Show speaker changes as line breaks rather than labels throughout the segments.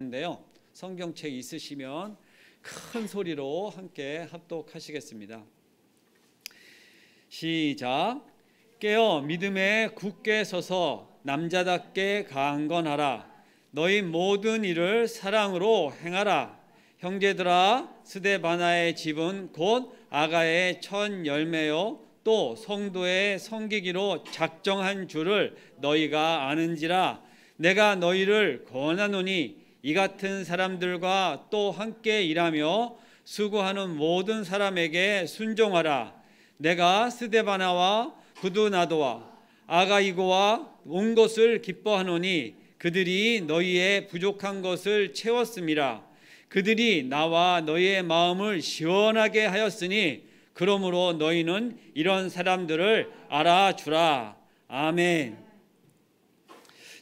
같은데요. 성경책 있으시면 큰 소리로 함께 합독하시겠습니다. 시작. 깨어 믿음에 굳게 서서 남자답게 강건하라. 너희 모든 일을 사랑으로 행하라. 형제들아, 스데바나의 집은 곧 아가의 첫 열매요 또 성도의 섬기기로 작정한 줄을 너희가 아는지라. 내가 너희를 권하노니 이 같은 사람들과 또 함께 일하며 수고하는 모든 사람에게 순종하라. 내가 스데바나와 부두나도와 아가이고와 온 것을 기뻐하노니 그들이 너희의 부족한 것을 채웠음이라. 그들이 나와 너희의 마음을 시원하게 하였으니 그러므로 너희는 이런 사람들을 알아주라. 아멘.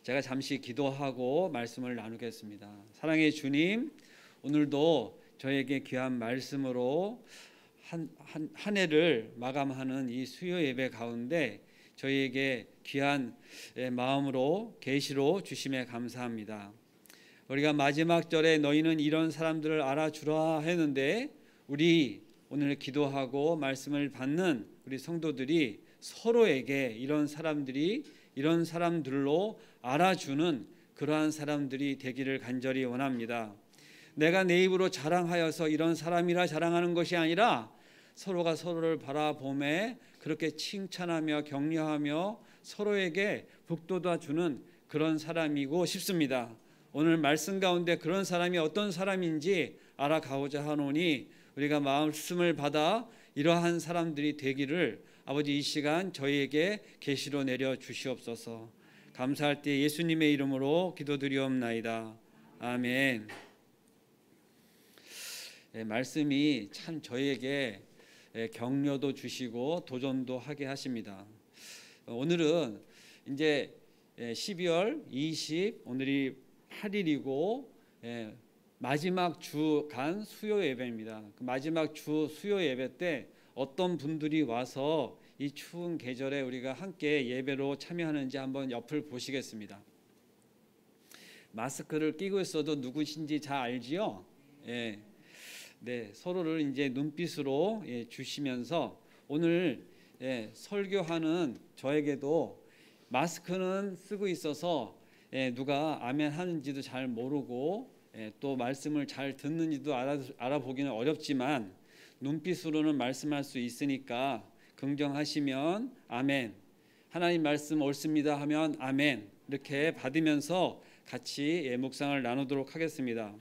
제가 잠시 기도하고 말씀을 나누겠습니다. 사랑의 주님, 오늘도 저에게 귀한 말씀으로 한 해를 마감하는 이 수요 예배 가운데 저희에게 귀한 마음으로 계시로 주심에 감사합니다. 우리가 마지막 절에 너희는 이런 사람들을 알아주라 했는데, 우리 오늘 기도하고 말씀을 받는 우리 성도들이 서로에게 이런 사람들로 알아주는 그러한 사람들이 되기를 간절히 원합니다. 내가 내 입으로 자랑하여서 이런 사람이라 자랑하는 것이 아니라 서로가 서로를 바라보며 그렇게 칭찬하며 격려하며 서로에게 북돋아 주는 그런 사람이고 싶습니다. 오늘 말씀 가운데 그런 사람이 어떤 사람인지 알아가고자 하노니 우리가 말씀을 받아 이러한 사람들이 되기를 아버지 이 시간 저희에게 계시로 내려 주시옵소서. 감사할 때 예수님의 이름으로 기도드리옵나이다. 아멘. 말씀이 참 저희에게 격려도 주시고 도전도 하게 하십니다. 오늘은 이제 12월 20 오늘이 8일이고 마지막 주간 수요 예배입니다. 그 마지막 주 수요 예배 때 어떤 분들이 와서 이 추운 계절에 우리가 함께 예배로 참여하는지 한번 옆을 보시겠습니다. 마스크를 끼고 있어도 누구신지 잘 알지요? 네, 서로를 이제 눈빛으로 주시면서 오늘 설교하는 저에게도 마스크는 쓰고 있어서 누가 아멘 하는지도 잘 모르고 또 말씀을 잘 듣는지도 알아보기는 어렵지만 눈빛으로는 말씀할 수 있으니까 긍정하시면 아멘, 하나님 말씀 옳습니다 하면 아멘, 이렇게 받으면서 같이 묵상을 나누도록 하겠습니다.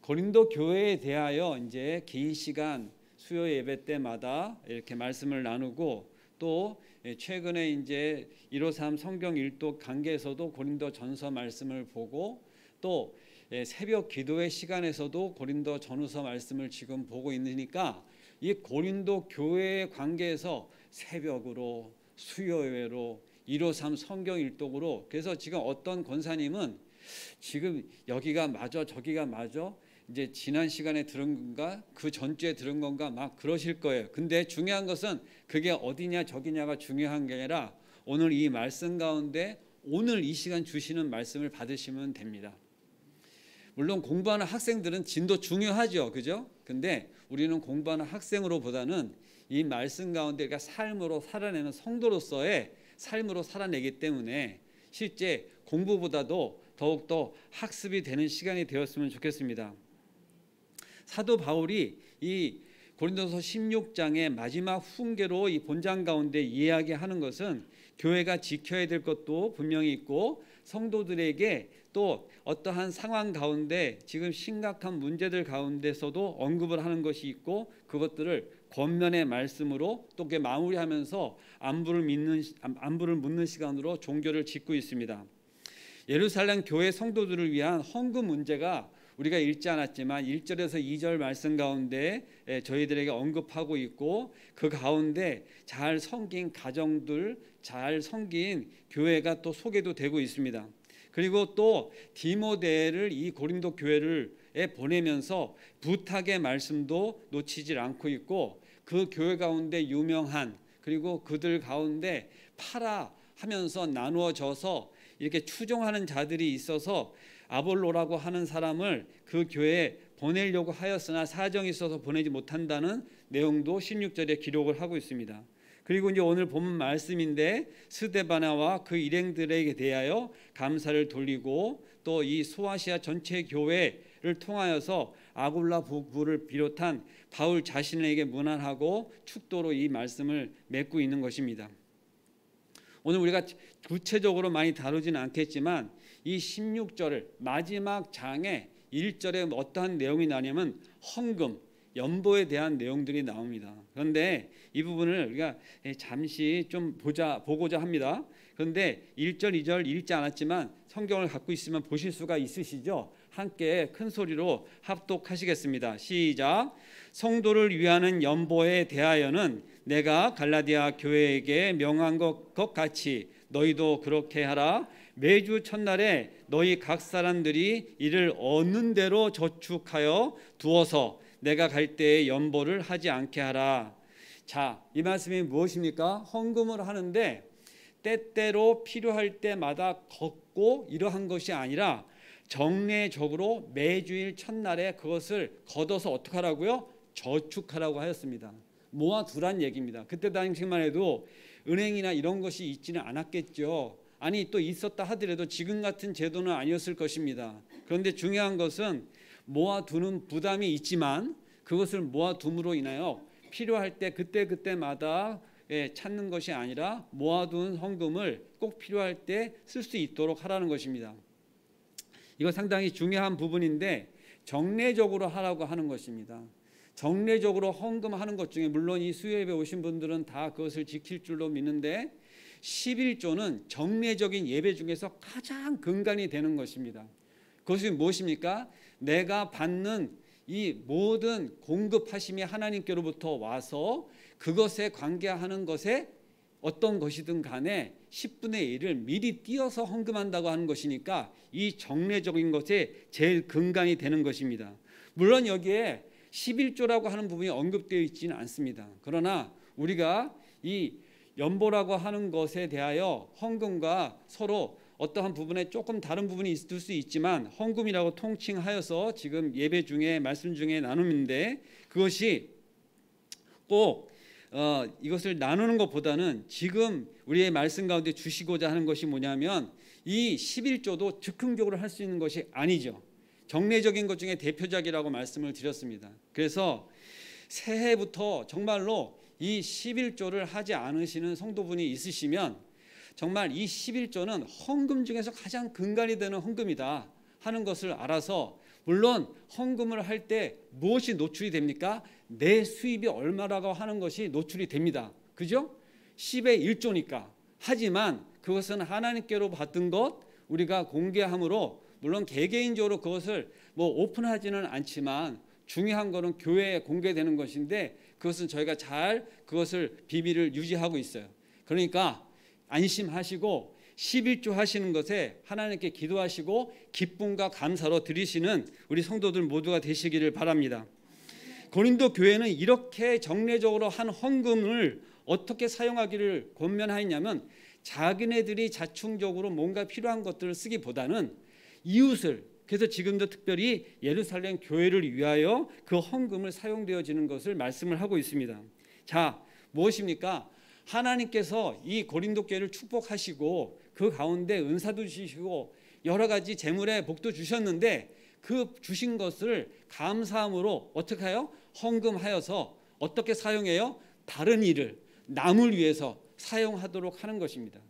고린도 교회에 대하여 이제 긴 시간 수요 예배 때마다 이렇게 말씀을 나누고 또 최근에 이제 153 성경 일독 관계에서도 고린도 전서 말씀을 보고 또 새벽 기도의 시간에서도 고린도 전후서 말씀을 지금 보고 있으니까 이 고린도 교회의 관계에서 새벽으로 수요 예배로 153 성경 일독으로, 그래서 지금 어떤 권사님은 지금 여기가 맞아 저기가 맞아 이제 지난 시간에 들은 건가 그 전주에 들은 건가 막 그러실 거예요. 근데 중요한 것은 그게 어디냐 저기냐가 중요한 게 아니라 오늘 이 말씀 가운데 오늘 이 시간 주시는 말씀을 받으시면 됩니다. 물론 공부하는 학생들은 진도 중요하죠, 그죠? 근데 우리는 공부하는 학생으로보다는 이 말씀 가운데 우리가 삶으로 살아내는 성도로서의 삶으로 살아내기 때문에 실제 공부보다도 더욱더 학습이 되는 시간이 되었으면 좋겠습니다. 사도 바울이 이 고린도서 16장의 마지막 훈계로 이 본장 가운데 이야기하는 것은 교회가 지켜야 될 것도 분명히 있고 성도들에게 또 어떠한 상황 가운데 지금 심각한 문제들 가운데서도 언급을 하는 것이 있고 그것들을 권면의 말씀으로 또 마무리하면서 안부를 묻는 시간으로 종교를 짓고 있습니다. 예루살렘 교회 성도들을 위한 헌금 문제가 우리가 읽지 않았지만 1절에서 2절 말씀 가운데 저희들에게 언급하고 있고 그 가운데 잘 섬긴 가정들, 잘 섬긴 교회가 또 소개도 되고 있습니다. 그리고 또 디모데를 이 고린도 교회에 보내면서 부탁의 말씀도 놓치질 않고 있고 그 교회 가운데 유명한 그리고 그들 가운데 파라 하면서 나누어져서 이렇게 추종하는 자들이 있어서 아볼로라고 하는 사람을 그 교회에 보내려고 하였으나 사정이 있어서 보내지 못한다는 내용도 16절에 기록을 하고 있습니다. 그리고 이제 오늘 본문 말씀인데 스데바나와 그 일행들에게 대하여 감사를 돌리고 또 이 소아시아 전체 교회를 통하여서 아굴라 부부를 비롯한 바울 자신에게 문안하고 축도로 이 말씀을 맺고 있는 것입니다. 오늘 우리가 구체적으로 많이 다루지는 않겠지만 이 16절을 마지막 장에 1절에 어떠한 내용이 나냐면 헌금, 연보에 대한 내용들이 나옵니다. 그런데 이 부분을 우리가 잠시 좀 보고자 합니다. 그런데 1절, 2절 읽지 않았지만 성경을 갖고 있으면 보실 수가 있으시죠? 함께 큰 소리로 합독하시겠습니다. 시작. 성도를 위하는 연보에 대하여는 내가 갈라디아 교회에게 명한 것 같이 너희도 그렇게 하라. 매주 첫날에 너희 각 사람들이 이를 얻는 대로 저축하여 두어서 내가 갈 때에 연보를 하지 않게 하라. 자, 이 말씀이 무엇입니까? 헌금을 하는데 때때로 필요할 때마다 걷고 이러한 것이 아니라 정례적으로 매주일 첫날에 그것을 걷어서 어떻게 하라고요? 저축하라고 하였습니다. 모아두란 얘기입니다. 그때 당시만 해도 은행이나 이런 것이 있지는 않았겠죠. 아니 또 있었다 하더라도 지금 같은 제도는 아니었을 것입니다. 그런데 중요한 것은 모아두는 부담이 있지만 그것을 모아둠으로 인하여 필요할 때 그때마다 찾는 것이 아니라 모아둔 헌금을 꼭 필요할 때 쓸 수 있도록 하라는 것입니다. 이거 상당히 중요한 부분인데 정례적으로 하라고 하는 것입니다. 정례적으로 헌금하는 것 중에 물론 이 수요예배 오신 분들은 다 그것을 지킬 줄로 믿는데 11조는 정례적인 예배 중에서 가장 근간이 되는 것입니다. 그것이 무엇입니까? 내가 받는 이 모든 공급하심이 하나님께로부터 와서 그것에 관계하는 것에 어떤 것이든 간에 10분의 1을 미리 띄어서 헌금한다고 하는 것이니까 이 정례적인 것에 제일 근간이 되는 것입니다. 물론 여기에 11조라고 하는 부분이 언급되어 있지는 않습니다. 그러나 우리가 이 연보라고 하는 것에 대하여 헌금과 서로 어떠한 부분에 조금 다른 부분이 있을 수 있지만 헌금이라고 통칭하여서 지금 예배 중에 말씀 중에 나누는데 그것이 꼭 이것을 나누는 것보다는 지금 우리의 말씀 가운데 주시고자 하는 것이 뭐냐면 이 11조도 즉흥적으로 할 수 있는 것이 아니죠. 정례적인 것 중에 대표작이라고 말씀을 드렸습니다. 그래서 새해부터 정말로 이 11조를 하지 않으시는 성도분이 있으시면 정말 이 11조는 헌금 중에서 가장 근간이 되는 헌금이다 하는 것을 알아서 물론 헌금을 할 때 무엇이 노출이 됩니까? 내 수입이 얼마라고 하는 것이 노출이 됩니다. 그죠? 10의 1조니까. 하지만 그것은 하나님께로 받은 것 우리가 공개함으로 물론 개개인적으로 그것을 오픈하지는 않지만 중요한 것은 교회에 공개되는 것인데 그것은 저희가 잘 그것을 비밀을 유지하고 있어요. 그러니까 안심하시고 11조 하시는 것에 하나님께 기도하시고 기쁨과 감사로 드리시는 우리 성도들 모두가 되시기를 바랍니다. 고린도 교회는 이렇게 정례적으로 한 헌금을 어떻게 사용하기를 권면하였냐면 자기네들이 자충적으로 뭔가 필요한 것들을 쓰기보다는 이웃을 그래서 지금도 특별히 예루살렘 교회를 위하여 그 헌금을 사용되어지는 것을 말씀을 하고 있습니다. 자, 무엇입니까? 하나님께서 이 고린도 교회를 축복하시고 그 가운데 은사도 주시고 여러 가지 재물의 복도 주셨는데 그 주신 것을 감사함으로 어떻게 해요? 헌금하여서 어떻게 사용해요? 다른 일을 남을 위해서 사용하도록 하는 것입니다.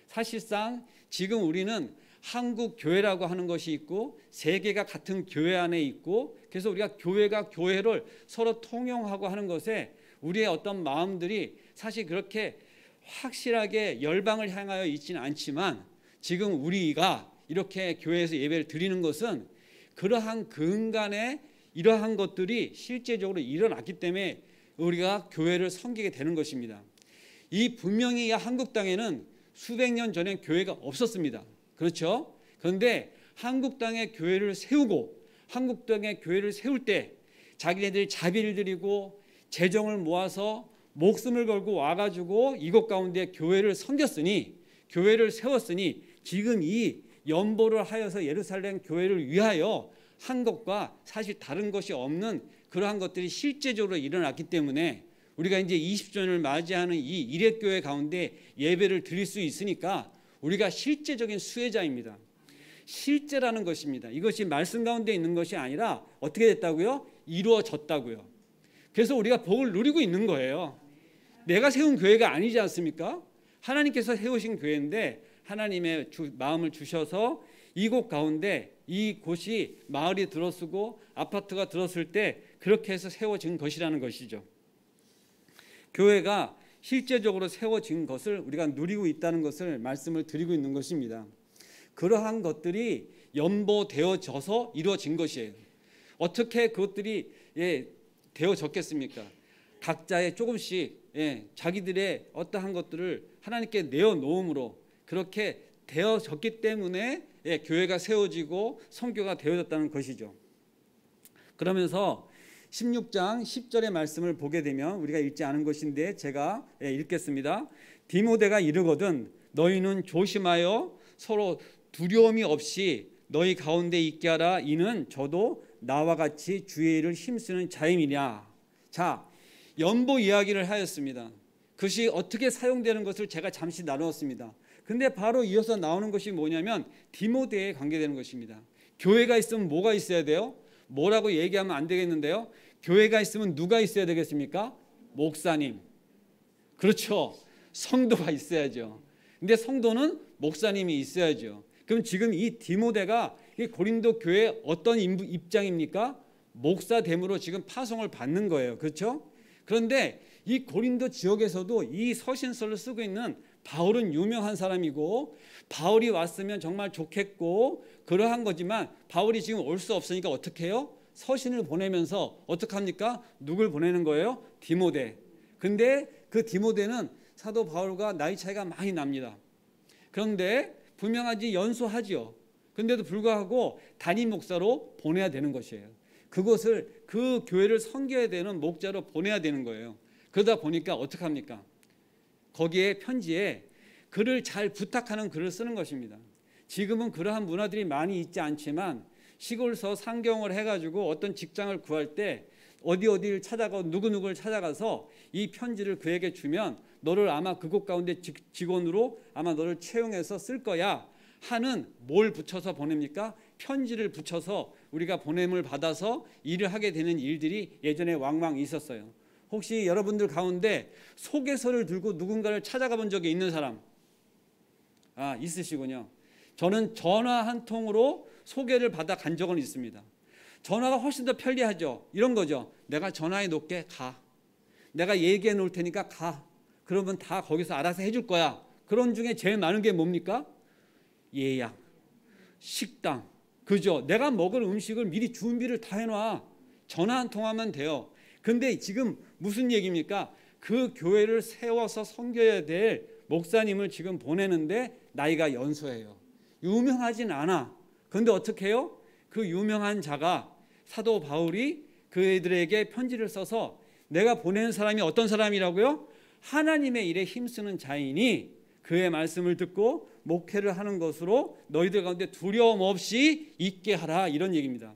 사실상 지금 우리는 한국 교회라고 하는 것이 있고 세계가 같은 교회 안에 있고 그래서 우리가 교회가 교회를 서로 통용하고 하는 것에 우리의 어떤 마음들이 사실 그렇게 확실하게 열방을 향하여 있지는 않지만 지금 우리가 이렇게 교회에서 예배를 드리는 것은 그러한 근간에 이러한 것들이 실제적으로 일어났기 때문에 우리가 교회를 섬기게 되는 것입니다. 이 분명히 한국 땅에는 수백 년 전에 교회가 없었습니다. 그렇죠? 그런데 한국 땅에 교회를 세우고 한국 땅에 교회를 세울 때 자기네들이 자비를 드리고 재정을 모아서 목숨을 걸고 와가지고 이곳 가운데 교회를 섬겼으니 교회를 세웠으니 지금 이 연보를 하여서 예루살렘 교회를 위하여 한 것과 사실 다른 것이 없는 그러한 것들이 실제적으로 일어났기 때문에 우리가 이제 20주년을 맞이하는 이 일회교회 가운데 예배를 드릴 수 있으니까 우리가 실제적인 수혜자입니다. 실제라는 것입니다. 이것이 말씀 가운데 있는 것이 아니라 어떻게 됐다고요? 이루어졌다고요. 그래서 우리가 복을 누리고 있는 거예요. 내가 세운 교회가 아니지 않습니까? 하나님께서 세우신 교회인데 하나님의 마음을 주셔서 이곳 가운데 이곳이 마을이 들어서고 아파트가 들었을 때 그렇게 해서 세워진 것이라는 것이죠. 교회가 실제적으로 세워진 것을 우리가 누리고 있다는 것을 말씀을 드리고 있는 것입니다. 그러한 것들이 연보되어져서 이루어진 것이에요. 어떻게 그것들이 되어졌겠습니까? 각자의 조금씩 자기들의 어떠한 것들을 하나님께 내어놓음으로 그렇게 되어졌기 때문에 교회가 세워지고 선교가 되어졌다는 것이죠. 그러면서 16장 10절의 말씀을 보게 되면 우리가 읽지 않은 것인데 제가 읽겠습니다. 디모데가 이르거든 너희는 조심하여 서로 두려움이 없이 너희 가운데 있게 하라. 이는 저도 나와 같이 주의 일을 힘쓰는 자임이냐. 자, 연보 이야기를 하였습니다. 그것이 어떻게 사용되는 것을 제가 잠시 나누었습니다. 근데 바로 이어서 나오는 것이 뭐냐면 디모데에 관계되는 것입니다. 교회가 있으면 뭐가 있어야 돼요? 뭐라고 얘기하면 안 되겠는데요. 교회가 있으면 누가 있어야 되겠습니까? 목사님. 그렇죠. 성도가 있어야죠. 근데 성도는 목사님이 있어야죠. 그럼 지금 이 디모데가 이 고린도 교회의 어떤 입장입니까? 목사됨으로 지금 파송을 받는 거예요. 그렇죠? 그런데 이 고린도 지역에서도 이 서신서를 쓰고 있는 바울은 유명한 사람이고 바울이 왔으면 정말 좋겠고 그러한 거지만 바울이 지금 올 수 없으니까 어떻게 해요? 서신을 보내면서 어떻게 합니까? 누굴 보내는 거예요? 디모데. 근데 그 디모데는 사도 바울과 나이 차이가 많이 납니다. 그런데 분명하지 연소하지요. 근데도 불구하고 담임 목사로 보내야 되는 것이에요. 그것을 그 교회를 섬겨야 되는 목자로 보내야 되는 거예요. 그러다 보니까 어떻게 합니까? 거기에 편지에 글을 잘 부탁하는 글을 쓰는 것입니다. 지금은 그러한 문화들이 많이 있지 않지만 시골서 상경을 해가지고 어떤 직장을 구할 때 어디를 찾아가고 누구누구를 찾아가서 이 편지를 그에게 주면 너를 아마 그곳 가운데 직원으로 아마 너를 채용해서 쓸 거야 하는 뭘 붙여서 보냅니까? 편지를 붙여서 우리가 보냄을 받아서 일을 하게 되는 일들이 예전에 왕왕 있었어요. 혹시 여러분들 가운데 소개서를 들고 누군가를 찾아가 본 적이 있는 사람? 있으시군요. 저는 전화 한 통으로 소개를 받아 간 적은 있습니다. 전화가 훨씬 더 편리하죠. 이런 거죠. 내가 전화해 놓을게. 가. 내가 얘기해 놓을 테니까 가. 그러면 다 거기서 알아서 해줄 거야. 그런 중에 제일 많은 게 뭡니까? 예약, 식당. 그죠? 내가 먹을 음식을 미리 준비를 다 해놔. 전화 한 통하면 돼요. 근데 지금 무슨 얘기입니까? 그 교회를 세워서 섬겨야 될 목사님을 지금 보내는데 나이가 연소해요. 유명하진 않아. 그런데 어떻게 해요? 그 유명한 자가 사도 바울이 그들에게 편지를 써서 내가 보내는 사람이 어떤 사람이라고요? 하나님의 일에 힘쓰는 자이니 그의 말씀을 듣고 목회를 하는 것으로 너희들 가운데 두려움 없이 있게 하라. 이런 얘기입니다.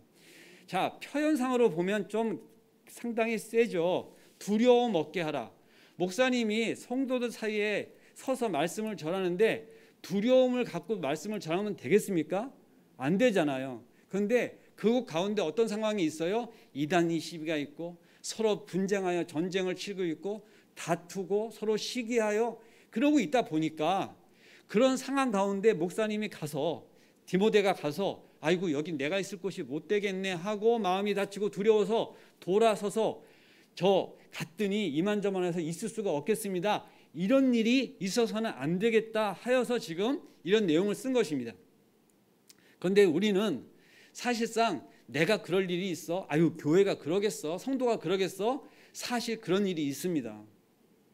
자, 표현상으로 보면 좀 상당히 세죠. 두려움 없게 하라. 목사님이 성도들 사이에 서서 말씀을 전하는데 두려움을 갖고 말씀을 전하면 되겠습니까? 안 되잖아요. 그런데 그곳 가운데 어떤 상황이 있어요? 이단이 시비가 있고 서로 분쟁하여 전쟁을 치고 있고 다투고 서로 시기하여 그러고 있다 보니까 그런 상황 가운데 목사님이 가서 디모데가 가서 아이고 여기 내가 있을 곳이 못 되겠네 하고 마음이 다치고 두려워서 돌아서서 저 갔더니 이만저만해서 있을 수가 없겠습니다. 이런 일이 있어서는 안 되겠다 하여서 지금 이런 내용을 쓴 것입니다. 그런데 우리는 사실상 내가 그럴 일이 있어? 아유 교회가 그러겠어? 성도가 그러겠어? 사실 그런 일이 있습니다.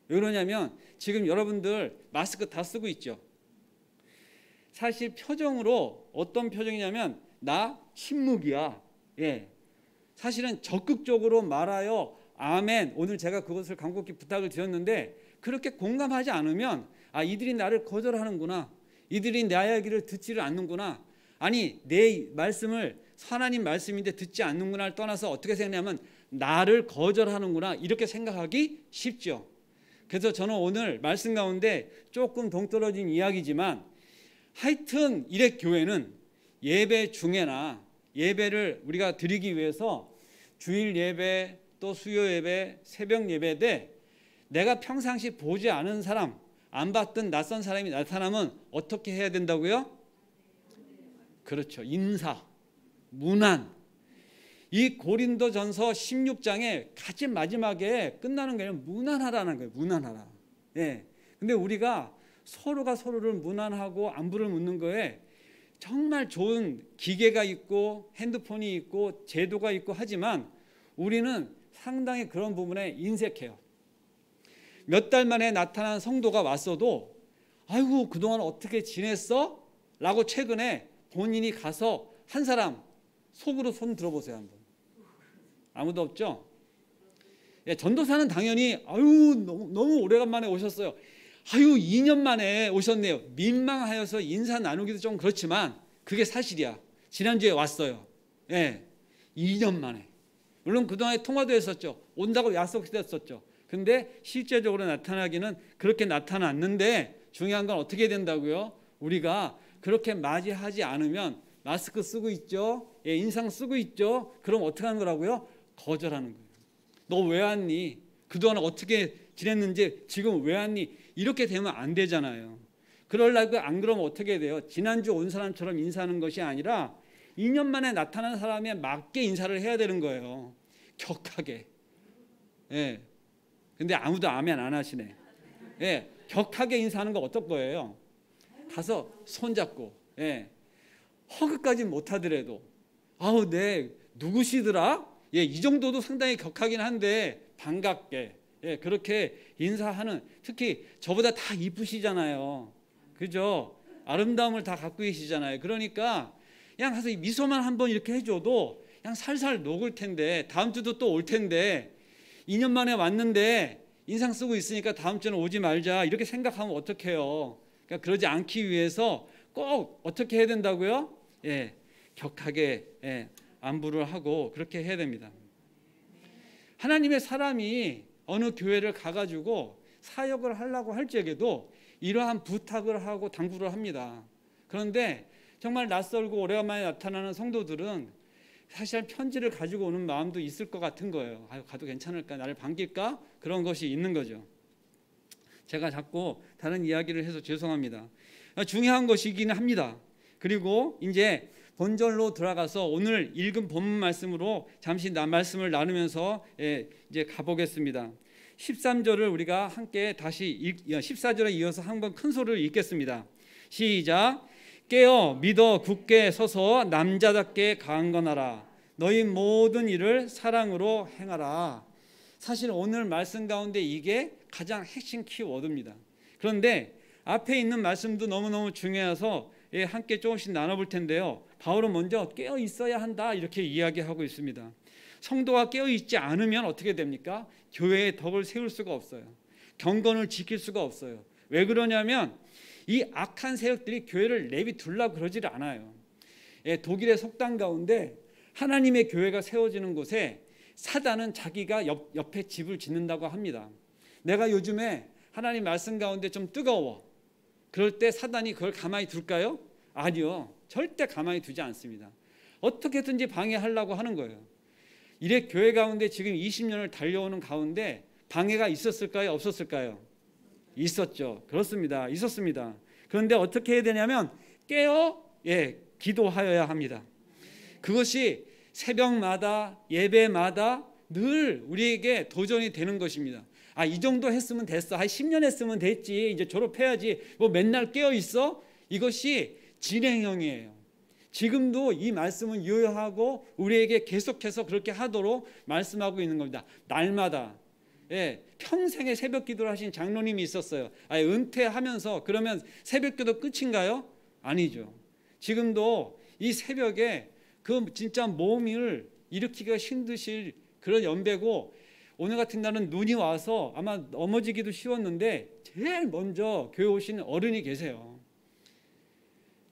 왜 그러냐면 지금 여러분들 마스크 다 쓰고 있죠. 사실 표정으로 어떤 표정이냐면 나 침묵이야. 사실은 적극적으로 말하여 아멘. 오늘 제가 그것을 간곡히 부탁을 드렸는데 그렇게 공감하지 않으면 이들이 나를 거절하는구나. 이들이 내 이야기를 듣지를 않는구나. 아니 내 말씀을 하나님 말씀인데 듣지 않는구나를 떠나서 어떻게 생각하냐면 나를 거절하는구나 이렇게 생각하기 쉽죠. 그래서 저는 오늘 말씀 가운데 조금 동떨어진 이야기지만 하여튼 이래 교회는 예배 중에나 예배를 우리가 드리기 위해서 주일 예배 또 수요 예배 새벽 예배 때 내가 평상시 보지 않은 사람 안 봤던 낯선 사람이 나타나면 어떻게 해야 된다고요? 그렇죠. 인사, 문안. 이 고린도전서 16장에 가장 마지막에 끝나는 게 문안하라는 거예요. 문안하라. 예. 근데 우리가 서로가 서로를 문안하고 안부를 묻는 거에 정말 좋은 기계가 있고 핸드폰이 있고 제도가 있고 하지만 우리는 상당히 그런 부분에 인색해요. 몇 달 만에 나타난 성도가 왔어도 아이고 그동안 어떻게 지냈어? 라고 최근에 본인이 가서 한 사람 속으로 손 들어보세요 한번. 아무도 없죠? 예, 전도사는 당연히 아유 너무 오래간만에 오셨어요. 아유 2년 만에 오셨네요. 민망하여서 인사 나누기도 좀 그렇지만 그게 사실이야. 지난주에 왔어요. 예, 2년 만에. 물론 그동안에 통화도 했었죠. 온다고 약속도 했었죠. 근데 실제적으로 나타나기는 그렇게 나타났는데 중요한 건 어떻게 된다고요? 우리가 그렇게 맞이하지 않으면 마스크 쓰고 있죠. 예, 인상 쓰고 있죠. 그럼 어떻게 하는 거라고요? 거절하는 거예요. 너 왜 왔니? 그동안 어떻게 지냈는지 지금 왜 왔니? 이렇게 되면 안 되잖아요. 그러려고 안 그러면 어떻게 돼요? 지난주 온 사람처럼 인사하는 것이 아니라 2년 만에 나타난 사람에 맞게 인사를 해야 되는 거예요. 격하게. 예. 근데 아무도 아멘 안 하시네. 예. 격하게 인사하는 거 어떨 거예요? 가서 손잡고. 예. 허그까지 못 하더라도 아우 네 누구시더라? 예, 이 정도도 상당히 격하긴 한데 반갑게 예, 그렇게 인사하는 특히 저보다 다 이쁘시잖아요. 그죠? 아름다움을 다 갖고 계시잖아요. 그러니까 그냥 가서 미소만 한번 이렇게 해줘도 그냥 살살 녹을 텐데 다음 주도 또 올 텐데 2년 만에 왔는데 인상 쓰고 있으니까 다음 주는 오지 말자 이렇게 생각하면 어떡해요. 그러니까 그러지 않기 위해서 꼭 어떻게 해야 된다고요? 예, 격하게 예, 안부를 하고 그렇게 해야 됩니다. 하나님의 사람이 어느 교회를 가가지고 사역을 하려고 할 적에도 이러한 부탁을 하고 당부를 합니다. 그런데 정말 낯설고 오래간만에 나타나는 성도들은 사실 편지를 가지고 오는 마음도 있을 것 같은 거예요. 아유, 가도 괜찮을까? 나를 반길까? 그런 것이 있는 거죠. 제가 자꾸 다른 이야기를 해서 죄송합니다. 중요한 것이긴 합니다. 그리고 이제 본절로 들어가서 오늘 읽은 본문 말씀으로 잠시 말씀을 나누면서 이제 가보겠습니다. 13절을 우리가 함께 다시 14절에 이어서 한번 큰 소리를 읽겠습니다. 시작. 깨어 믿어 굳게 서서 남자답게 강건하라. 너희 모든 일을 사랑으로 행하라. 사실 오늘 말씀 가운데 이게 가장 핵심 키워드입니다. 그런데 앞에 있는 말씀도 너무너무 중요해서 함께 조금씩 나눠볼 텐데요. 바울은 먼저 깨어 있어야 한다 이렇게 이야기하고 있습니다. 성도가 깨어 있지 않으면 어떻게 됩니까? 교회의 덕을 세울 수가 없어요. 경건을 지킬 수가 없어요. 왜 그러냐면 이 악한 세력들이 교회를 내비두려고 그러지를 않아요. 독일의 속담 가운데 하나님의 교회가 세워지는 곳에 사단은 자기가 옆에 집을 짓는다고 합니다. 내가 요즘에 하나님 말씀 가운데 좀 뜨거워. 그럴 때 사단이 그걸 가만히 둘까요? 아니요. 절대 가만히 두지 않습니다. 어떻게든지 방해하려고 하는 거예요. 이래 교회 가운데 지금 20년을 달려오는 가운데 방해가 있었을까요? 없었을까요? 있었죠. 그렇습니다. 있었습니다. 그런데 어떻게 해야 되냐면 깨어 기도하여야 합니다. 그것이 새벽마다 예배마다 늘 우리에게 도전이 되는 것입니다. 아, 이 정도 했으면 됐어. 한 10년 했으면 됐지. 이제 졸업해야지. 뭐 맨날 깨어 있어? 이것이 진행형이에요. 지금도 이 말씀은 유효하고 우리에게 계속해서 그렇게 하도록 말씀하고 있는 겁니다. 날마다. 평생에 새벽 기도를 하신 장로님이 있었어요. 은퇴하면서 그러면 새벽 기도 끝인가요? 아니죠. 지금도 이 새벽에 그 진짜 몸을 일으키기가 힘드실 그런 연배고 오늘 같은 날은 눈이 와서 아마 넘어지기도 쉬웠는데 제일 먼저 교회 오신 어른이 계세요.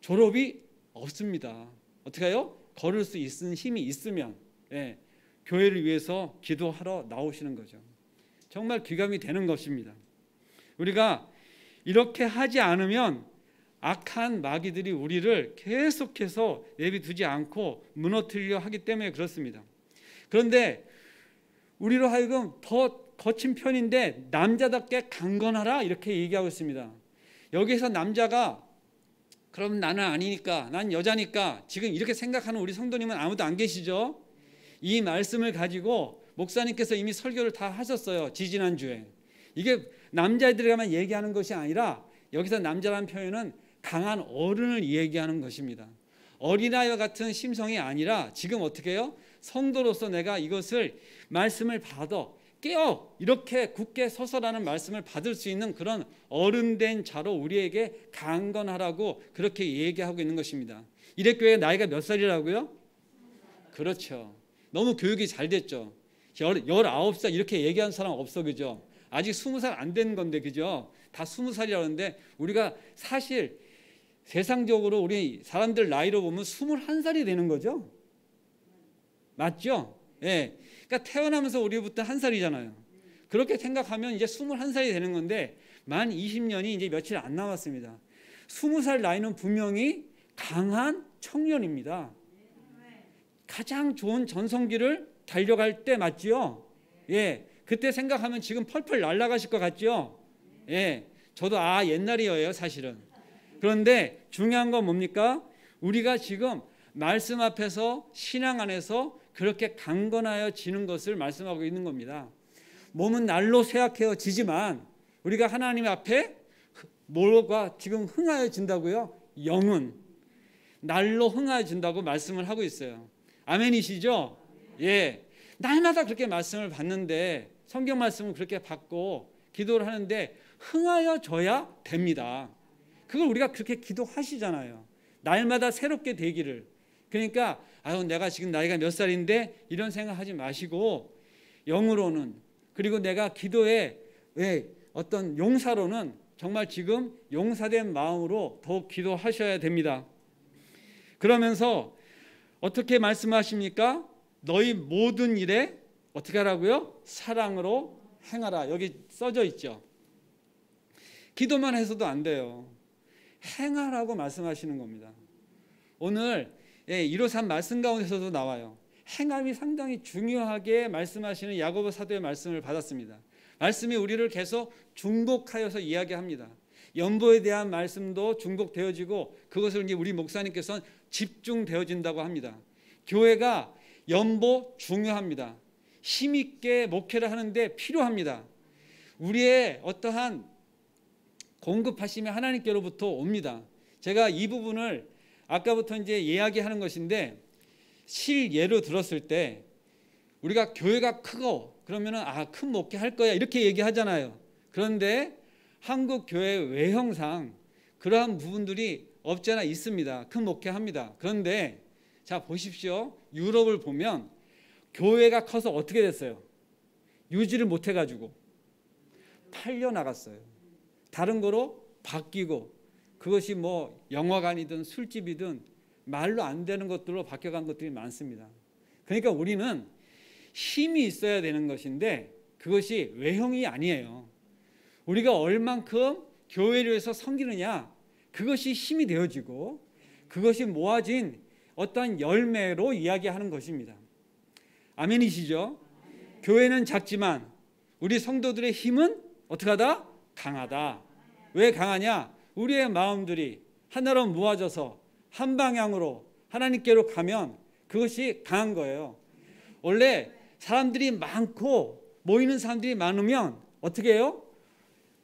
졸업이 없습니다. 어떻게 해요? 걸을 수 있는 힘이 있으면 교회를 위해서 기도하러 나오시는 거죠. 정말 귀감이 되는 것입니다. 우리가 이렇게 하지 않으면 악한 마귀들이 우리를 계속해서 내비두지 않고 무너뜨리려 하기 때문에 그렇습니다. 그런데 우리로 하여금 더 거친 편인데 남자답게 강건하라 이렇게 얘기하고 있습니다. 여기서 남자가 그럼 나는 아니니까, 난 여자니까 지금 이렇게 생각하는 우리 성도님은 아무도 안 계시죠? 이 말씀을 가지고 목사님께서 이미 설교를 다 하셨어요. 지지난주에. 이게 남자애들에게만 얘기하는 것이 아니라 여기서 남자라는 표현은 강한 어른을 얘기하는 것입니다. 어린아이와 같은 심성이 아니라 지금 어떻게 해요? 성도로서 내가 이것을 말씀을 받아 깨어 이렇게 굳게 서서라는 말씀을 받을 수 있는 그런 어른된 자로 우리에게 강건하라고 그렇게 얘기하고 있는 것입니다. 이래교회 나이가 몇 살이라고요? 그렇죠. 너무 교육이 잘 됐죠. 19살 이렇게 얘기하는 사람 없어, 그죠? 아직 20살 안 된 건데, 그죠? 다 20살이라고 하는데 우리가 사실 세상적으로 우리 사람들 나이로 보면 21살이 되는 거죠. 맞죠? 예. 그러니까 태어나면서 우리부터 1살이잖아요. 그렇게 생각하면 이제 21살이 되는 건데 만 20년이 이제 며칠 안 남았습니다. 20살 나이는 분명히 강한 청년입니다. 가장 좋은 전성기를 달려갈 때 맞지요? 예. 그때 생각하면 지금 펄펄 날아가실 것 같죠? 예. 저도 옛날이에요, 사실은. 그런데 중요한 건 뭡니까? 우리가 지금 말씀 앞에서 신앙 안에서 그렇게 강건하여지는 것을 말씀하고 있는 겁니다. 몸은 날로 쇠약해지지만 우리가 하나님 앞에 뭐가 지금 흥하여진다고요? 영은 날로 흥하여진다고 말씀을 하고 있어요. 아멘이시죠? 예. 날마다 그렇게 말씀을 받는데 성경 말씀을 그렇게 받고 기도를 하는데 흥하여져야 됩니다. 그걸 우리가 그렇게 기도하시잖아요. 날마다 새롭게 되기를. 그러니까 내가 지금 나이가 몇 살인데 이런 생각하지 마시고 영으로는 그리고 내가 기도에 어떤 용사로는 정말 지금 용사된 마음으로 더욱 기도하셔야 됩니다. 그러면서 어떻게 말씀하십니까? 너희 모든 일에 어떻게 하라고요? 사랑으로 행하라. 여기 써져 있죠. 기도만 해서도 안 돼요. 행하라고 말씀하시는 겁니다. 오늘 153 말씀 가운데서도 나와요. 행함이 상당히 중요하게 말씀하시는 야고보 사도의 말씀을 받았습니다. 말씀이 우리를 계속 중복하여서 이야기합니다. 연보에 대한 말씀도 중복되어지고 그것을 이제 우리 목사님께서는 집중되어진다고 합니다. 교회가 연보 중요합니다. 힘있게 목회를 하는데 필요합니다. 우리의 어떠한 공급하심이 하나님께로부터 옵니다. 제가 이 부분을 아까부터 이제 이야기하는 것인데 실예로 들었을 때 우리가 교회가 크고 그러면은 큰 목회 할 거야 이렇게 얘기하잖아요. 그런데 한국 교회 외형상 그러한 부분들이 없지 않아 있습니다. 큰 목회 합니다. 그런데 자 보십시오. 유럽을 보면 교회가 커서 어떻게 됐어요? 유지를 못 해가지고 팔려 나갔어요. 다른 거로 바뀌고 그것이 뭐 영화관이든 술집이든 말로 안 되는 것들로 바뀌어간 것들이 많습니다. 그러니까 우리는 힘이 있어야 되는 것인데 그것이 외형이 아니에요. 우리가 얼만큼 교회를 위해서 섬기느냐 그것이 힘이 되어지고 그것이 모아진 어떠한 열매로 이야기하는 것입니다. 아멘이시죠? 교회는 작지만 우리 성도들의 힘은 어떻게 하다? 강하다. 왜 강하냐? 우리의 마음들이 하나로 모아져서 한 방향으로 하나님께로 가면 그것이 강한 거예요. 원래 사람들이 많고 모이는 사람들이 많으면 어떻게 해요?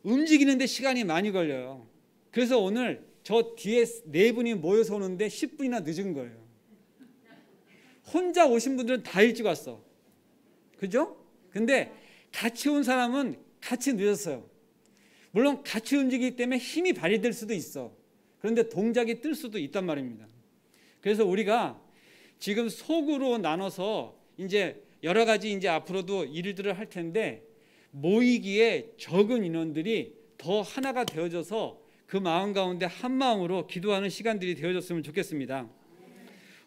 움직이는데 시간이 많이 걸려요. 그래서 오늘 저 뒤에 4분이 모여서 오는데 10분이나 늦은 거예요. 혼자 오신 분들은 다 일찍 왔어. 그죠? 근데 같이 온 사람은 같이 늦었어요. 물론 같이 움직이기 때문에 힘이 발휘될 수도 있어. 그런데 동작이 뜰 수도 있단 말입니다. 그래서 우리가 지금 속으로 나눠서 이제 여러 가지 이제 앞으로도 일들을 할 텐데 모이기에 적은 인원들이 더 하나가 되어져서 그 마음 가운데 한 마음으로 기도하는 시간들이 되어졌으면 좋겠습니다.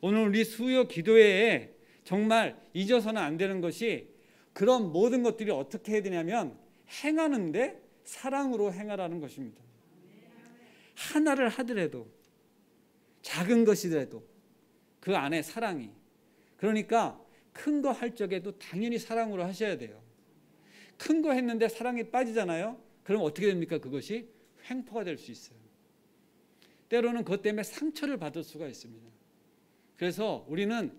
오늘 우리 수요 기도회에 정말 잊어서는 안 되는 것이 그런 모든 것들이 어떻게 해야 되냐면 행하는데 사랑으로 행하라는 것입니다. 하나를 하더라도 작은 것이더라도 그 안에 사랑이, 그러니까 큰 거 할 적에도 당연히 사랑으로 하셔야 돼요. 큰 거 했는데 사랑이 빠지잖아요. 그럼 어떻게 됩니까? 그것이 횡포가 될 수 있어요. 때로는 그것 때문에 상처를 받을 수가 있습니다. 그래서 우리는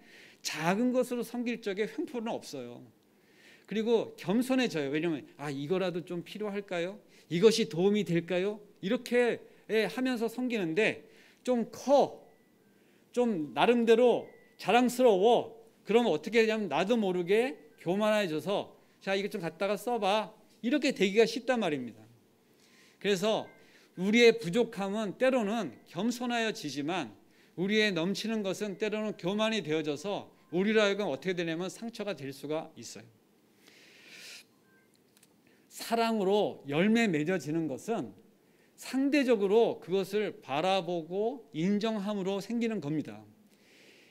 작은 것으로 섬길 적에 횡포는 없어요. 그리고 겸손해져요. 왜냐하면 이거라도 좀 필요할까요? 이것이 도움이 될까요? 이렇게 하면서 섬기는데 좀 커, 좀 나름대로 자랑스러워. 그러면 어떻게 되냐면 나도 모르게 교만해져서 자, 이거 좀 갖다가 써봐. 이렇게 되기가 쉽단 말입니다. 그래서 우리의 부족함은 때로는 겸손하여지지만 우리의 넘치는 것은 때로는 교만이 되어져서 우리로 하여금 어떻게 되냐면 상처가 될 수가 있어요. 사랑으로 열매 맺어지는 것은 상대적으로 그것을 바라보고 인정함으로 생기는 겁니다.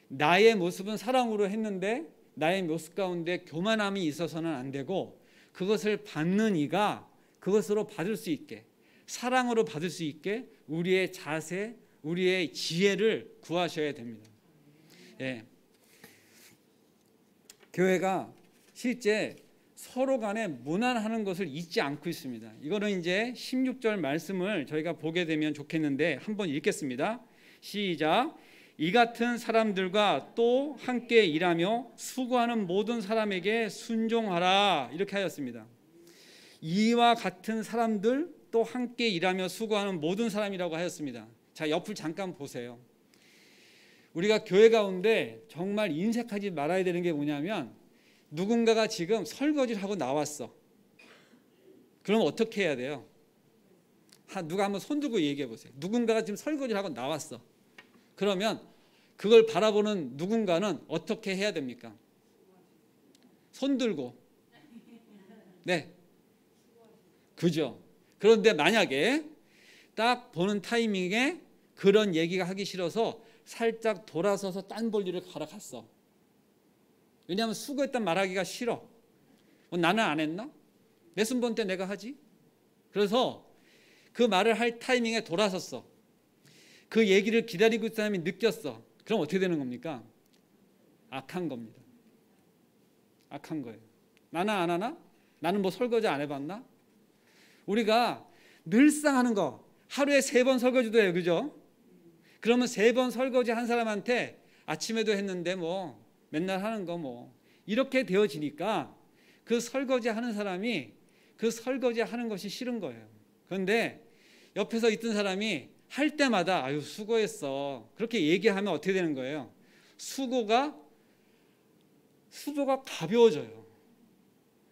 나의 모습은 사랑으로 했는데 나의 모습 가운데 교만함이 있어서는 안 되고 그것을 받는 이가 그것으로 받을 수 있게, 사랑으로 받을 수 있게 우리의 자세, 우리의 지혜를 구하셔야 됩니다. 예. 교회가 실제 서로 간에 무난하는 것을 잊지 않고 있습니다. 이거는 이제 16절 말씀을 저희가 보게 되면 좋겠는데 한번 읽겠습니다. 시작. 이 같은 사람들과 또 함께 일하며 수고하는 모든 사람에게 순종하라. 이렇게 하였습니다. 이와 같은 사람들 또 함께 일하며 수고하는 모든 사람이라고 하였습니다. 자, 옆을 잠깐 보세요. 우리가 교회 가운데 정말 인색하지 말아야 되는 게 뭐냐면 누군가가 지금 설거지를 하고 나왔어. 그럼 어떻게 해야 돼요? 누가 한번 손 들고 얘기해 보세요. 누군가가 지금 설거지를 하고 나왔어. 그러면 그걸 바라보는 누군가는 어떻게 해야 됩니까? 손 들고. 네. 그죠? 그런데 만약에 딱 보는 타이밍에 그런 얘기가 하기 싫어서 살짝 돌아서서 딴 볼일을 가러 갔어. 왜냐하면 수고했단 말하기가 싫어. 나는 안 했나? 내 순번 때 내가 하지? 그래서 그 말을 할 타이밍에 돌아섰어. 그 얘기를 기다리고 있는 사람이 느꼈어. 그럼 어떻게 되는 겁니까? 악한 겁니다. 악한 거예요. 나는 안 하나? 나는 뭐 설거지 안 해봤나? 우리가 늘상 하는 거 하루에 3번 설거지도 해요. 그죠? 그러면 3번 설거지 한 사람한테 아침에도 했는데 뭐 맨날 하는 거 뭐 이렇게 되어지니까 그 설거지 하는 사람이 그 설거지 하는 것이 싫은 거예요. 그런데 옆에서 있던 사람이 할 때마다 아유 수고했어 그렇게 얘기하면 어떻게 되는 거예요? 수고가 가벼워져요.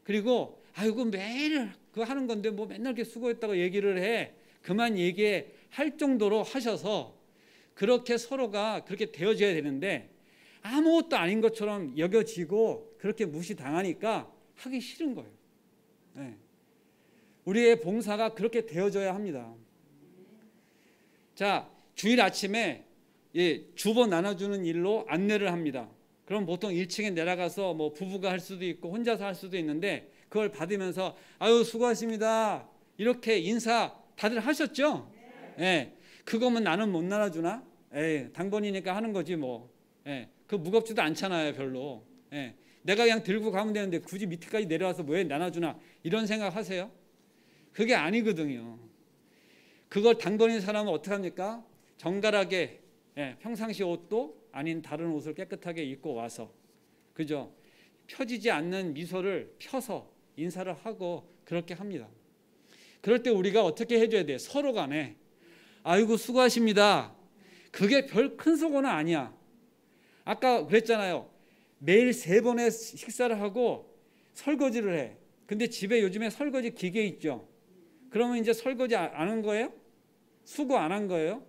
그리고 아이고 매일 그거 하는 건데 뭐 맨날 이렇게 수고했다고 얘기를 해. 그만 얘기할 정도로 하셔서 그렇게 서로가 그렇게 되어져야 되는데 아무것도 아닌 것처럼 여겨지고 그렇게 무시당하니까 하기 싫은 거예요. 네. 우리의 봉사가 그렇게 되어져야 합니다. 자, 주일 아침에 주보 나눠주는 일로 안내를 합니다. 그럼 보통 1층에 내려가서 뭐 부부가 할 수도 있고 혼자서 할 수도 있는데 그걸 받으면서 아유 수고하십니다 이렇게 인사 다들 하셨죠? 네. 그거면 나는 못 나눠주나? 당번이니까 하는 거지 뭐. 그 무겁지도 않잖아요 별로. 내가 그냥 들고 가면 되는데 굳이 밑에까지 내려와서 왜 나눠주나 이런 생각 하세요? 그게 아니거든요. 그걸 당번인 사람은 어떻게 합니까? 정갈하게 평상시 옷도 아닌 다른 옷을 깨끗하게 입고 와서 그죠? 펴지지 않는 미소를 펴서 인사를 하고 그렇게 합니다. 그럴 때 우리가 어떻게 해줘야 돼요? 서로 간에 아이고 수고하십니다. 그게 별 큰 수고는 아니야. 아까 그랬잖아요. 매일 3번의 식사를 하고 설거지를 해. 근데 집에 요즘에 설거지 기계 있죠. 그러면 이제 설거지 안 한 거예요? 수고 안 한 거예요?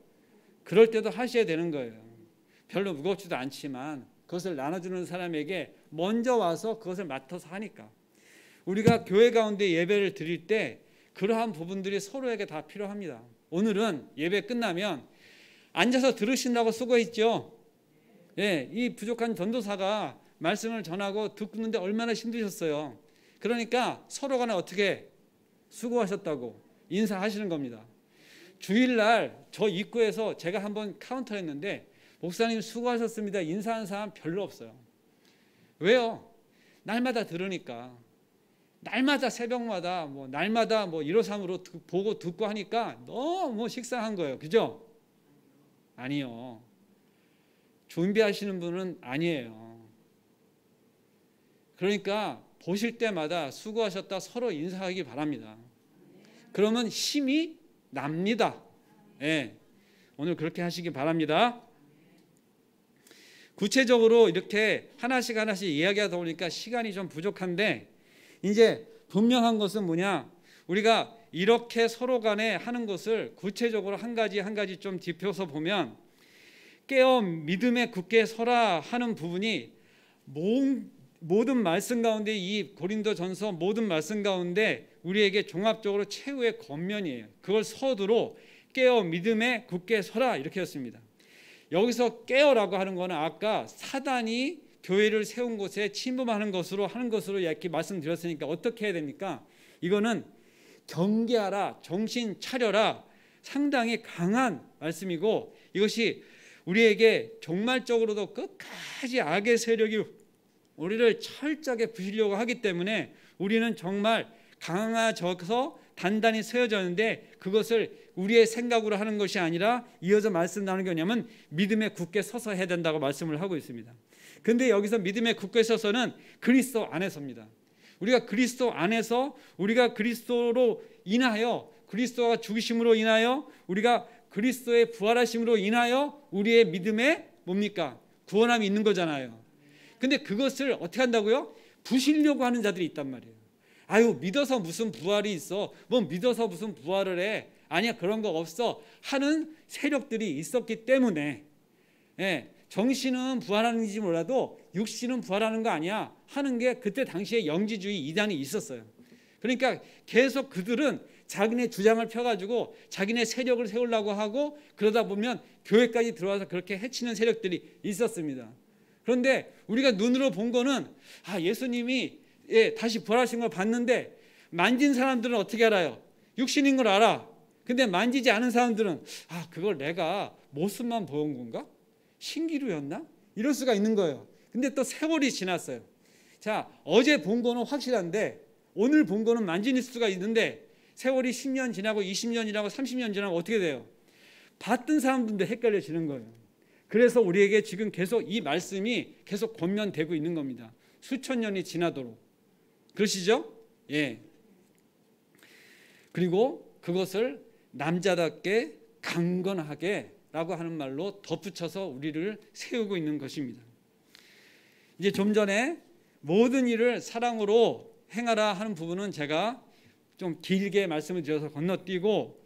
그럴 때도 하셔야 되는 거예요. 별로 무겁지도 않지만 그것을 나눠주는 사람에게 먼저 와서 그것을 맡아서 하니까. 우리가 교회 가운데 예배를 드릴 때 그러한 부분들이 서로에게 다 필요합니다. 오늘은 예배 끝나면 앉아서 들으신다고 수고했죠. 예, 이 부족한 전도사가 말씀을 전하고 듣는데 얼마나 힘드셨어요. 그러니까 서로 간에 어떻게 수고하셨다고 인사하시는 겁니다. 주일날 저 입구에서 제가 한번 카운터를 했는데 목사님 수고하셨습니다 인사하는 사람 별로 없어요. 왜요? 날마다 들으니까, 날마다 새벽마다 날마다 153으로 보고 듣고 하니까 너무 식상한 거예요. 그죠? 아니요. 준비하시는 분은 아니에요. 그러니까 보실 때마다 수고하셨다 서로 인사하기 바랍니다. 그러면 힘이 납니다. 예. 오늘 그렇게 하시기 바랍니다. 구체적으로 이렇게 하나씩 이야기하다 보니까 시간이 좀 부족한데, 이제 분명한 것은 뭐냐, 우리가 이렇게 서로 간에 하는 것을 구체적으로 한 가지 좀 짚어서 보면, 깨어 믿음에 굳게 서라 하는 부분이 모든 말씀 가운데, 이 고린도전서 모든 말씀 가운데 우리에게 종합적으로 최후의 권면이에요. 그걸 서두로 깨어 믿음에 굳게 서라 이렇게 했습니다. 여기서 깨어라고 하는 거는 아까 사단이 교회를 세운 곳에 침범하는 것으로 이렇게 말씀드렸으니까 어떻게 해야 됩니까? 이거는 경계하라, 정신 차려라, 상당히 강한 말씀이고, 이것이 우리에게 종말적으로도 끝까지 악의 세력이 우리를 철저하게 부시려고 하기 때문에 우리는 정말 강화져서 단단히 세워졌는데, 그것을 우리의 생각으로 하는 것이 아니라 이어서 말씀 나누는 게 뭐냐면 믿음에 굳게 서서 해야 된다고 말씀을 하고 있습니다. 근데 여기서 믿음에 굳게 서서는 그리스도 안에서입니다. 우리가 그리스도 안에서, 우리가 그리스도로 인하여, 그리스도가 죽으심으로 인하여, 우리가 그리스도의 부활하심으로 인하여 우리의 믿음에 뭡니까? 구원함이 있는 거잖아요. 근데 그것을 어떻게 한다고요? 부시려고 하는 자들이 있단 말이에요. 아유, 믿어서 무슨 부활이 있어, 믿어서 무슨 부활을 해, 아니야 그런 거 없어 하는 세력들이 있었기 때문에, 예, 정신은 부활하는지 몰라도 육신은 부활하는 거 아니야 하는 게 그때 당시에 영지주의 이단이 있었어요. 그러니까 계속 그들은 자기네 주장을 펴가지고 자기네 세력을 세우려고 하고, 그러다 보면 교회까지 들어와서 그렇게 해치는 세력들이 있었습니다. 그런데 우리가 눈으로 본 거는, 예수님이 다시 부활하신 걸 봤는데, 만진 사람들은 어떻게 알아요? 육신인 걸 알아. 근데 만지지 않은 사람들은 그걸 내가 모습만 본 건가? 신기루였나? 이럴 수가 있는 거예요. 근데 또 세월이 지났어요. 자, 어제 본 거는 확실한데 오늘 본 거는 만질 수가 있는데, 세월이 10년 지나고 20년 지나고 30년 지나고 어떻게 돼요? 봤던 사람들도 헷갈려지는 거예요. 그래서 우리에게 지금 계속 이 말씀이 계속 권면되고 있는 겁니다. 수천 년이 지나도록. 그러시죠? 예. 그리고 그것을 남자답게 강건하게 라고 하는 말로 덧붙여서 우리를 세우고 있는 것입니다. 이제 좀 전에 모든 일을 사랑으로 행하라 하는 부분은 제가 좀 길게 말씀을 드려서 건너뛰고,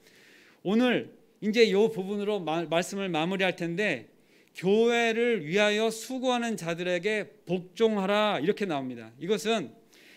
오늘 이제 이 부분으로 말씀을 마무리할 텐데, 교회를 위하여 수고하는 자들에게 복종하라 이렇게 나옵니다. 이것은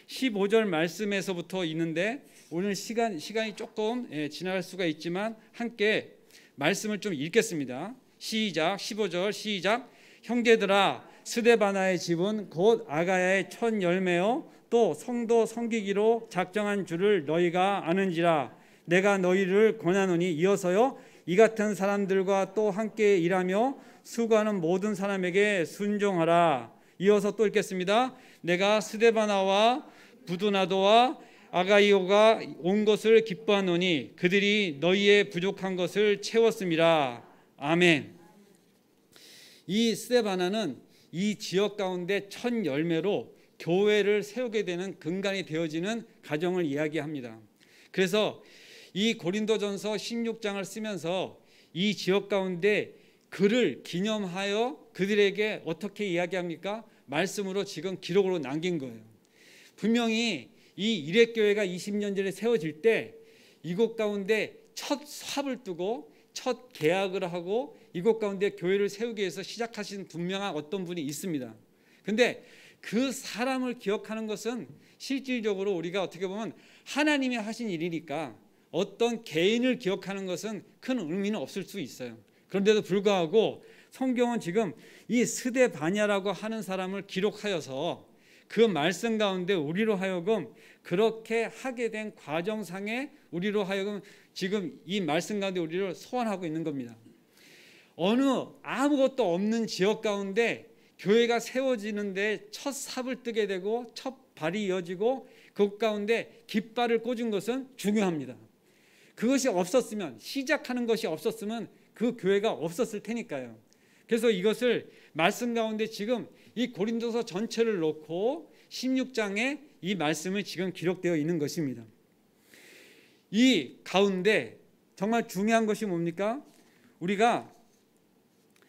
15절 말씀에서부터 있는데, 오늘 시간이 조금 지나갈 수가 있지만 함께 말씀을 좀 읽겠습니다. 시작. 15절 시작. 형제들아, 스데바나의 집은 곧 아가야의 첫 열매요 또 성도 섬기기로 작정한 줄을 너희가 아는지라. 내가 너희를 권하노니 이어서요, 이 같은 사람들과 또 함께 일하며 수고하는 모든 사람에게 순종하라. 이어서 또 읽겠습니다. 내가 스데바나와 부두나도와 아가이오가 온 것을 기뻐하노니 그들이 너희의 부족한 것을 채웠음이라. 아멘. 이 스데바나는 이 지역 가운데 첫 열매로 교회를 세우게 되는 근간이 되어지는 가정을 이야기합니다. 그래서 이 고린도전서 16장을 쓰면서 이 지역 가운데 그를 기념하여 그들에게 어떻게 이야기합니까? 말씀으로 지금 기록으로 남긴 거예요. 분명히 이 일회교회가 20년 전에 세워질 때 이곳 가운데 첫 삽을 두고 첫 계약을 하고 이곳 가운데 교회를 세우기 위해서 시작하신 분명한 어떤 분이 있습니다. 근데 그 사람을 기억하는 것은 실질적으로 우리가 어떻게 보면 하나님이 하신 일이니까 어떤 개인을 기억하는 것은 큰 의미는 없을 수 있어요. 그런데도 불구하고 성경은 지금 이 스데바냐라고 하는 사람을 기록하여서 그 말씀 가운데 우리로 하여금 그렇게 하게 된 과정상에 우리로 하여금 지금 이 말씀 가운데 우리를 소환하고 있는 겁니다. 어느 아무것도 없는 지역 가운데 교회가 세워지는데 첫 삽을 뜨게 되고 첫 발이 이어지고 그 가운데 깃발을 꽂은 것은 중요합니다. 그것이 없었으면, 시작하는 것이 없었으면 그 교회가 없었을 테니까요. 그래서 이것을 말씀 가운데 지금 이 고린도서 전체를 놓고 16장에 이 말씀이 지금 기록되어 있는 것입니다. 이 가운데 정말 중요한 것이 뭡니까? 우리가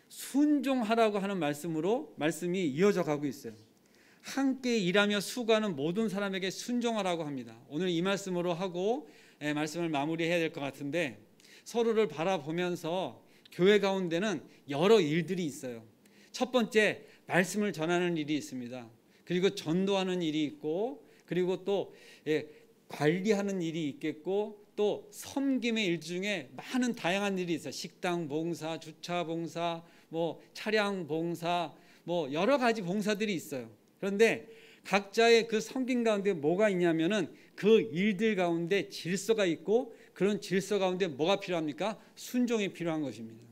순종하라고 하는 말씀이 이어져 가고 있어요. 함께 일하며 수고하는 모든 사람에게 순종하라고 합니다. 오늘 이 말씀으로 하고 말씀을 마무리해야 될 것 같은데, 서로를 바라보면서 교회 가운데는 여러 일들이 있어요. 첫 번째, 말씀을 전하는 일이 있습니다. 그리고 전도하는 일이 있고, 그리고 또 관리하는 일이 있겠고, 또 섬김의 일 중에 많은 다양한 일이 있어요. 식당 봉사, 주차 봉사, 차량 봉사, 여러 가지 봉사들이 있어요. 그런데 각자의 그 섬김 가운데 뭐가 있냐면은 그 일들 가운데 질서가 있고, 그런 질서 가운데 뭐가 필요합니까? 순종이 필요한 것입니다.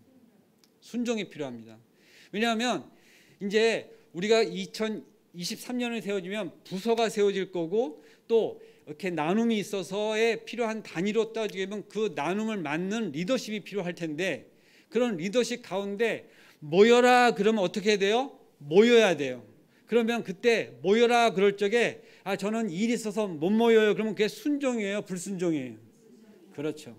순종이 필요합니다. 왜냐하면 이제 우리가 2023년을 세워지면 부서가 세워질 거고, 또 이렇게 나눔이 있어서에 필요한 단위로 따지게 되면 그 나눔을 맡는 리더십이 필요할 텐데, 그런 리더십 가운데 모여라 그러면 어떻게 해야 돼요? 모여야 돼요. 그러면 그때 모여라 그럴 적에 저는 일이 있어서 못 모여요. 그러면 그게 순종이에요? 불순종이에요? 그렇죠.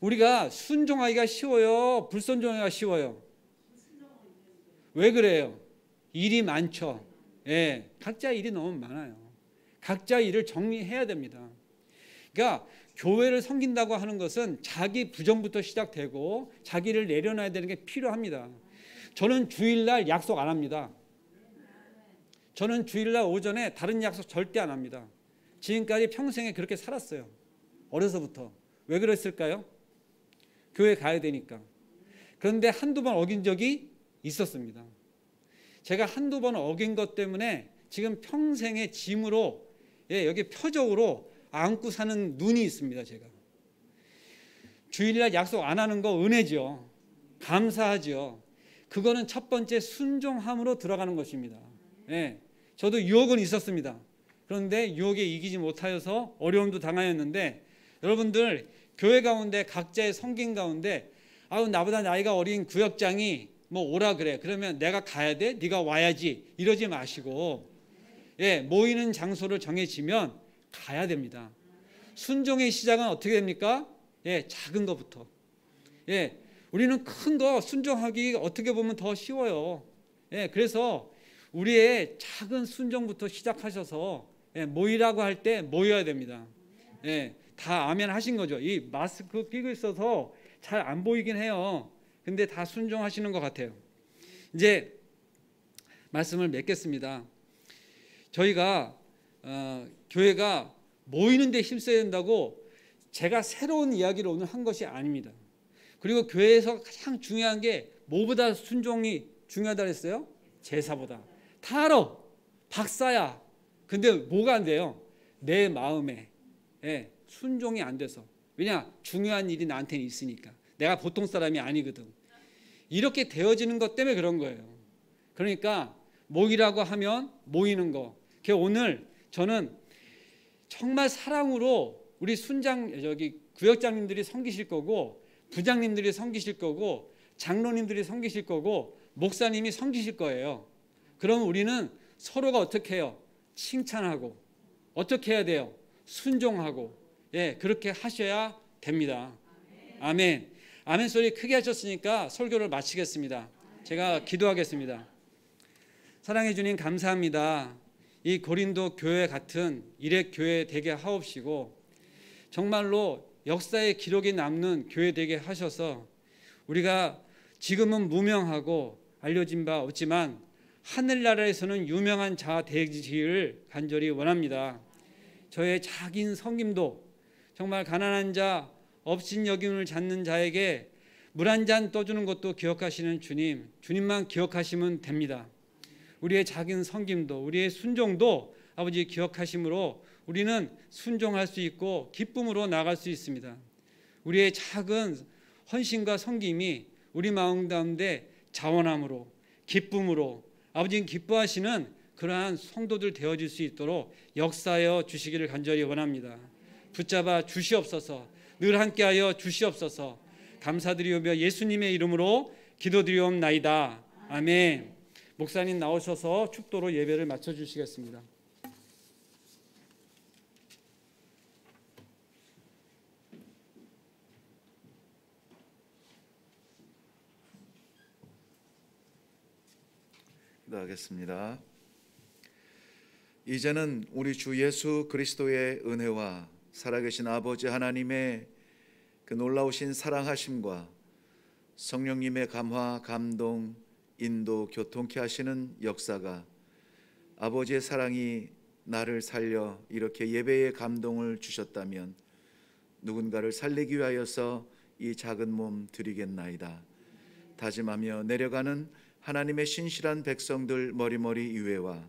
우리가 순종하기가 쉬워요? 불순종하기가 쉬워요? 왜 그래요? 일이 많죠. 각자 일이 너무 많아요. 각자 일을 정리해야 됩니다. 그러니까 교회를 섬긴다고 하는 것은 자기 부정부터 시작되고 자기를 내려놔야 되는 게 필요합니다. 저는 주일날 약속 안 합니다. 저는 주일날 오전에 다른 약속 절대 안 합니다. 지금까지 평생에 그렇게 살았어요. 어려서부터. 왜 그랬을까요? 교회 가야 되니까. 그런데 한두 번 어긴 적이 있었습니다. 제가 한두 번 어긴 것 때문에 지금 평생의 짐으로 여기 표적으로 안고 사는 눈이 있습니다. 제가 주일날 약속 안 하는 거 은혜죠. 감사하죠. 그거는 첫 번째 순종함으로 들어가는 것입니다. 저도 유혹은 있었습니다. 그런데 유혹에 이기지 못하여서 어려움도 당하였는데, 여러분들 교회 가운데 각자의 섬김 가운데 나보다 나이가 어린 구역장이 오라 그래. 그러면 내가 가야 돼? 네가 와야지. 이러지 마시고 모이는 장소를 정해지면 가야 됩니다. 순종의 시작은 어떻게 됩니까? 작은 것부터. 우리는 큰 거 순종하기 어떻게 보면 더 쉬워요. 그래서 우리의 작은 순종부터 시작하셔서 모이라고 할 때 모여야 됩니다. 다 아멘 하신 거죠. 이 마스크 끼고 있어서 잘 안 보이긴 해요. 근데 다 순종하시는 것 같아요. 이제 말씀을 맺겠습니다. 저희가 교회가 모이는 데 힘써야 된다고 제가 새로운 이야기를 오늘 한 것이 아닙니다. 그리고 교회에서 가장 중요한 게 뭐보다 순종이 중요하다 그랬어요? 제사보다. 다 알아. 박사야. 근데 뭐가 안 돼요? 내 마음에 순종이 안 돼서. 왜냐? 중요한 일이 나한테는 있으니까. 내가 보통 사람이 아니거든. 이렇게 되어지는 것 때문에 그런 거예요. 그러니까 모이라고 하면 모이는 거. 오늘 저는 정말 사랑으로 우리 구역장님들이 섬기실 거고, 부장님들이 섬기실 거고, 장로님들이 섬기실 거고, 목사님이 섬기실 거예요. 그럼 우리는 서로가 어떻게 해요? 칭찬하고. 어떻게 해야 돼요? 순종하고. 그렇게 하셔야 됩니다. 아멘. 아멘 소리 크게 하셨으니까 설교를 마치겠습니다. 제가 기도하겠습니다. 사랑해 주님 감사합니다. 이 고린도 교회 같은 일획 교회 되게 하옵시고, 정말로 역사의 기록이 남는 교회 되게 하셔서 우리가 지금은 무명하고 알려진 바 없지만 하늘나라에서는 유명한 자 되기를 간절히 원합니다. 저의 작은 섬김도 정말 가난한 자, 업신 여김을 찾는 자에게 물 한 잔 떠주는 것도 기억하시는 주님, 주님만 기억하시면 됩니다. 우리의 작은 섬김도, 우리의 순종도 아버지 기억하심으로 우리는 순종할 수 있고 기쁨으로 나갈 수 있습니다. 우리의 작은 헌신과 섬김이 우리 마음 가운데 자원함으로, 기쁨으로 아버지는 기뻐하시는 그러한 성도들 되어질 수 있도록 역사하여 주시기를 간절히 원합니다. 붙잡아 주시옵소서. 늘 함께하여 주시옵소서. 감사드리오며 예수님의 이름으로 기도드리옵나이다. 아멘. 목사님 나오셔서 축도로 예배를 마쳐주시겠습니다.
기도하겠습니다. 이제는 우리 주 예수 그리스도의 은혜와 살아계신 아버지 하나님의 그 놀라우신 사랑하심과 성령님의 감화, 감동, 인도, 교통케 하시는 역사가 아버지의 사랑이 나를 살려 이렇게 예배의 감동을 주셨다면 누군가를 살리기 위하여서 이 작은 몸 드리겠나이다 다짐하며 내려가는 하나님의 신실한 백성들 머리머리 이외와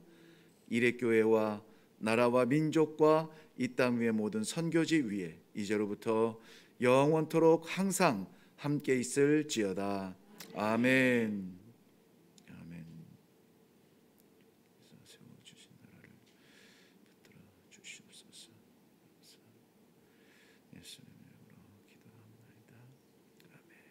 이레교회와 나라와 민족과 이 땅 위의 모든 선교지 위에 이제로부터 영원토록 항상 함께 있을지어다. 아멘. 아멘. 세워주신 나라를 붙들어 주시옵소서. 예수님 이름으로 기도합니다. 아멘.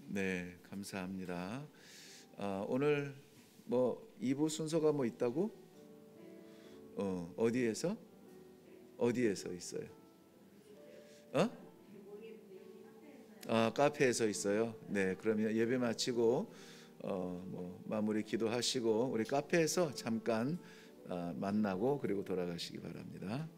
네, 감사합니다. 오늘 뭐 2부 순서가 뭐 있다고? 어디에서 있어요? 카페에서 있어요. 네, 그러면 예배 마치고 뭐 마무리 기도하시고 우리 카페에서 잠깐 만나고 그리고 돌아가시기 바랍니다.